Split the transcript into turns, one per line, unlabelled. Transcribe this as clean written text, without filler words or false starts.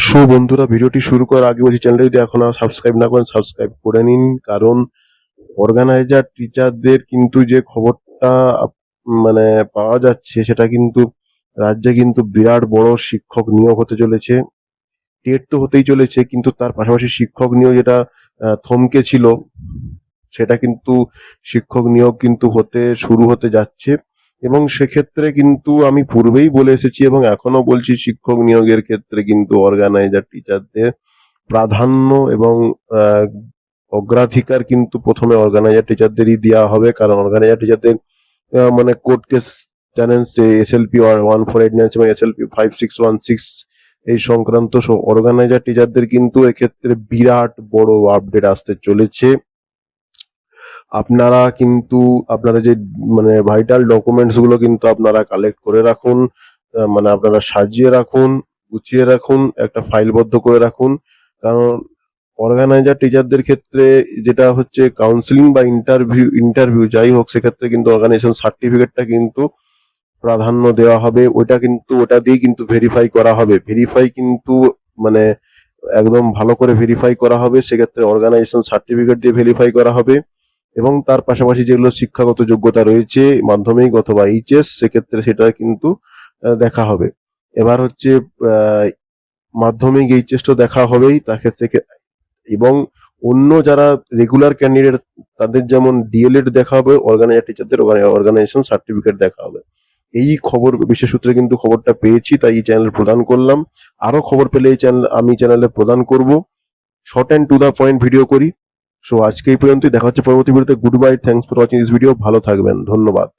So বন্ধুরা, ভিডিওটি শুরু করার আগে বলছি, চ্যানেলটা যদি এখন সাবস্ক্রাইব না করেন সাবস্ক্রাইব করে নিন। কারণ অর্গানাইজার টিচারদের কিন্তু যে খবরটা মানে পাওয়া যাচ্ছে, সেটা কিন্তু রাজ্যে কিন্তু বিরাট বড় শিক্ষক নিয়োগ হতে চলেছে। টেট তো হতেই চলেছে, কিন্তু তার পাশাপাশি শিক্ষক নিয়োগ যেটা থমকে ছিল, সেটা কিন্তু শিক্ষক নিয়োগ কিন্তু শুরু হতে যাচ্ছে। এবং সেক্ষেত্রে কিন্তু আমি পূর্বেই বলে এসেছি এবং এখনো বলছি, শিক্ষক নিয়োগের ক্ষেত্রে কিন্তু অর্গানাইজার টিচারদের প্রাধান্য এবং আহ, অগ্রাধিকার কিন্তু প্রথমে অর্গানাইজার টিচারদেরই দেওয়া হবে। কারণ অর্গানাইজার টিচারদের মানে কোর্ট কেস জানেন, যে SLP 1489 এবং SLP 5616 এই সংক্রান্ত অর্গানাইজার টিচারদের কিন্তু এক্ষেত্রে বিরাট বড় আপডেট আসতে চলেছে। আপনারা কিন্তু আপনাদের যে মানে ভাইটাল ডকুমেন্টস গুলো কিন্তু আপনারা কালেক্ট করে রাখুন, মানে আপনারা সাজিয়ে রাখুন, গুছিয়ে রাখুন, একটা ফাইলবদ্ধ করে রাখুন। কারণ অর্গানাইজার টিচারদের ক্ষেত্রে যেটা হচ্ছে কাউন্সিলিং বা ইন্টারভিউ যাই হোক, সেক্ষেত্রে কিন্তু অর্গানাইজেশন সার্টিফিকেটটা কিন্তু প্রাধান্য দেওয়া হবে। ওটা দিয়ে কিন্তু ভেরিফাই করা হবে। ভেরিফাই কিন্তু মানে একদম ভালো করে ভেরিফাই করা হবে। সেক্ষেত্রে অর্গানাইজেশন সার্টিফিকেট দিয়ে ভেরিফাই করা হবে। এবং তার পাশাপাশি যেগুলো শিক্ষাগত যোগ্যতা রয়েছে, মাধ্যমিক অথবা HS, সেক্ষেত্রে সেটা কিন্তু দেখা হবে। এবার হচ্ছে আহ, মাধ্যমিক HS তো দেখা হবেই, তাকে থেকে এবং অন্য যারা রেগুলার ক্যান্ডিডেট তাদের যেমন DLED দেখা হবে, অর্গানাইজার টিচারদের অর্গানাইজেশন সার্টিফিকেট দেখা হবে। এই খবর বিশেষ সূত্রে কিন্তু খবরটা পেয়েছি, তাই এই চ্যানেল প্রদান করলাম। আরো খবর পেলে এই চ্যানেল আমি চ্যানেলে প্রদান করব। Short and to the point video করি। সো আজকে এই পর্যন্তই, দেখা হচ্ছে পরবর্তী ভিডিওতে। Good bye, thanks for watching this video. ভালো থাকবেন, ধন্যবাদ।